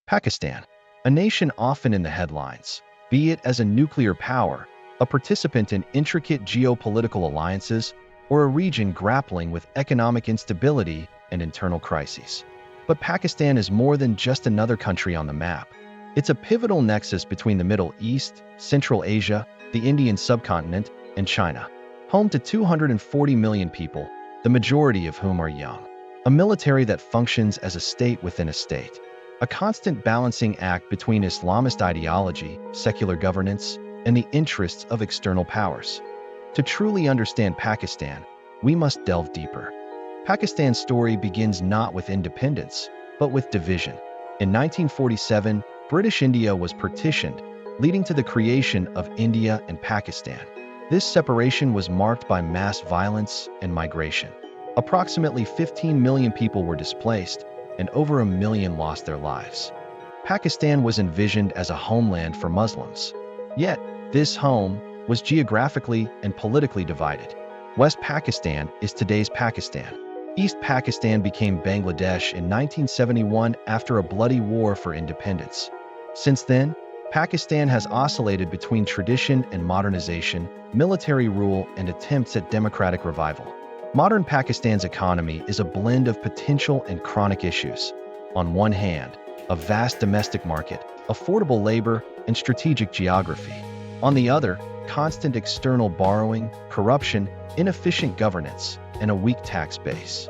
Pakistan, a nation often in the headlines, be it as a nuclear power, a participant in intricate geopolitical alliances, or a region grappling with economic instability and internal crises. But Pakistan is more than just another country on the map. It's a pivotal nexus between the Middle East, Central Asia, the Indian subcontinent, and China. Home to 240 million people, the majority of whom are young. A military that functions as a state within a state. A constant balancing act between Islamist ideology, secular governance, and the interests of external powers. To truly understand Pakistan, we must delve deeper. Pakistan's story begins not with independence, but with division. In 1947, British India was partitioned, leading to the creation of India and Pakistan. This separation was marked by mass violence and migration. Approximately 15 million people were displaced, and over 1 million lost their lives. Pakistan was envisioned as a homeland for Muslims. Yet, this home was geographically and politically divided. West Pakistan is today's Pakistan. East Pakistan became Bangladesh in 1971 after a bloody war for independence. Since then, Pakistan has oscillated between tradition and modernization, military rule, and attempts at democratic revival. Modern Pakistan's economy is a blend of potential and chronic issues. On one hand, a vast domestic market, affordable labor, and strategic geography. On the other, constant external borrowing, corruption, inefficient governance, and a weak tax base.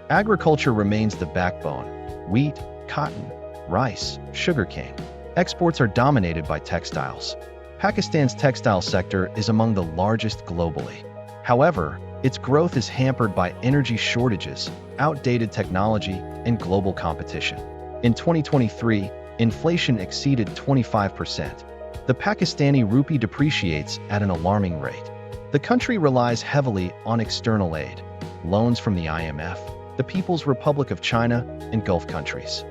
Agriculture remains the backbone. Wheat, cotton, rice, sugarcane. Exports are dominated by textiles. Pakistan's textile sector is among the largest globally. However, its growth is hampered by energy shortages, outdated technology, and global competition. In 2023, inflation exceeded 25%. The Pakistani rupee depreciates at an alarming rate. The country relies heavily on external aid, loans from the IMF, the People's Republic of China, and Gulf countries.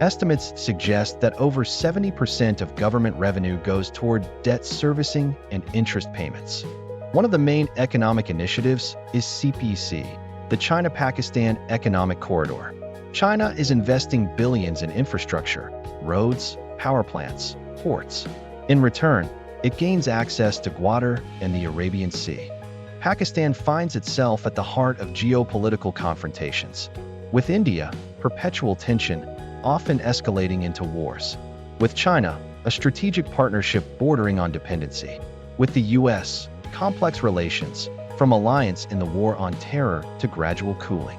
Estimates suggest that over 70% of government revenue goes toward debt servicing and interest payments. One of the main economic initiatives is CPEC, the China-Pakistan Economic Corridor. China is investing billions in infrastructure, roads, power plants, ports. In return, it gains access to Gwadar and the Arabian Sea. Pakistan finds itself at the heart of geopolitical confrontations. With India, perpetual tension, often escalating into wars. With China, a strategic partnership bordering on dependency. With the US, complex relations, from alliance in the war on terror to gradual cooling.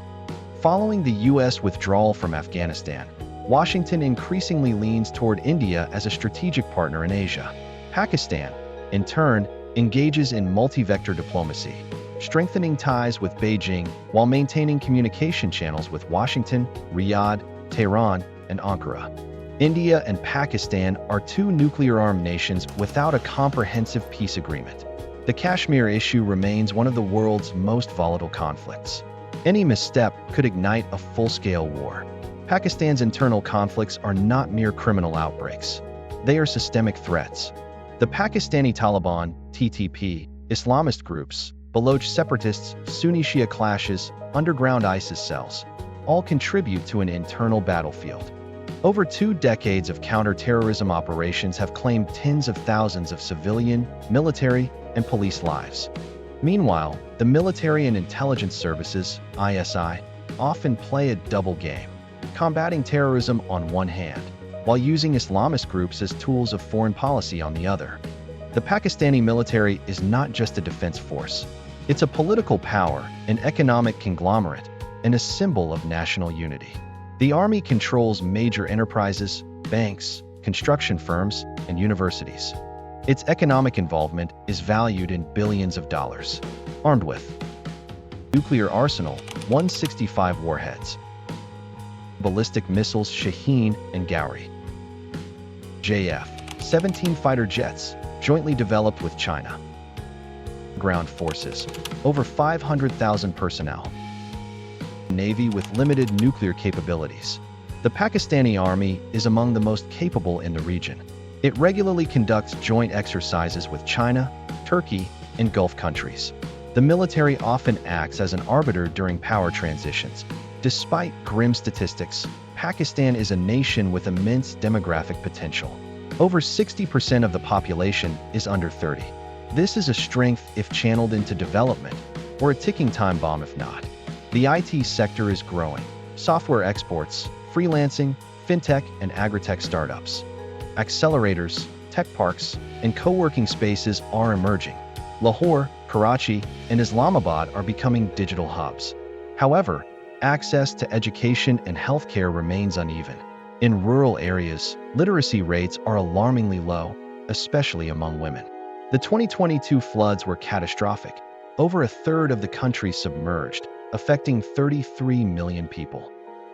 Following the US withdrawal from Afghanistan, Washington increasingly leans toward India as a strategic partner in Asia. Pakistan, in turn, engages in multi-vector diplomacy, strengthening ties with Beijing while maintaining communication channels with Washington, Riyadh, Tehran, and Ankara. India and Pakistan are two nuclear-armed nations without a comprehensive peace agreement. The Kashmir issue remains one of the world's most volatile conflicts. Any misstep could ignite a full-scale war. Pakistan's internal conflicts are not mere criminal outbreaks. They are systemic threats. The Pakistani Taliban, TTP, Islamist groups, Baloch separatists, Sunni Shia clashes, underground ISIS cells, all contribute to an internal battlefield. Over 2 decades of counter-terrorism operations have claimed tens of thousands of civilian, military, and police lives. Meanwhile, the military and intelligence services, ISI, often play a double game, combating terrorism on one hand, while using Islamist groups as tools of foreign policy on the other. The Pakistani military is not just a defense force. It's a political power, an economic conglomerate, and a symbol of national unity. The army controls major enterprises, banks, construction firms, and universities. Its economic involvement is valued in billions of dollars. Armed with nuclear arsenal, 165 warheads, ballistic missiles Shaheen and Gauri, JF, 17 fighter jets, jointly developed with China. Ground forces, over 500,000 personnel. Navy with limited nuclear capabilities. The Pakistani Army is among the most capable in the region. It regularly conducts joint exercises with China, Turkey, and Gulf countries. The military often acts as an arbiter during power transitions. Despite grim statistics, Pakistan is a nation with immense demographic potential. Over 60% of the population is under 30. This is a strength if channeled into development, or a ticking time bomb if not. The IT sector is growing. Software exports, freelancing, fintech, and agritech startups. Accelerators, tech parks, and co-working spaces are emerging. Lahore, Karachi, and Islamabad are becoming digital hubs. However, access to education and healthcare remains uneven. In rural areas, literacy rates are alarmingly low, especially among women. The 2022 floods were catastrophic. Over a third of the country submerged, affecting 33 million people.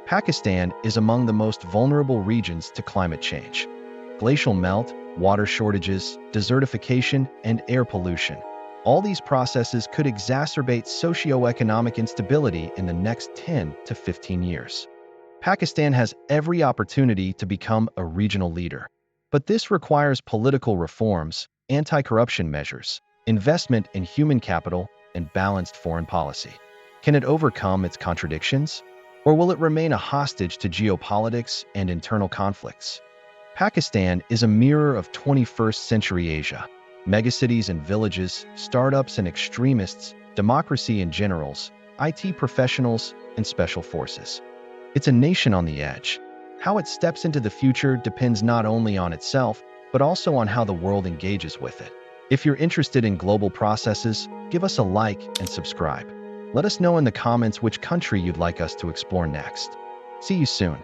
Pakistan is among the most vulnerable regions to climate change. Glacial melt, water shortages, desertification, and air pollution. All these processes could exacerbate socio-economic instability in the next 10 to 15 years. Pakistan has every opportunity to become a regional leader. But this requires political reforms, anti-corruption measures, investment in human capital, and balanced foreign policy. Can it overcome its contradictions? Or will it remain a hostage to geopolitics and internal conflicts? Pakistan is a mirror of 21st century Asia. Megacities and villages, startups and extremists, democracy and generals, IT professionals, and special forces. It's a nation on the edge. How it steps into the future depends not only on itself, but also on how the world engages with it. If you're interested in global processes, give us a like and subscribe. Let us know in the comments which country you'd like us to explore next. See you soon.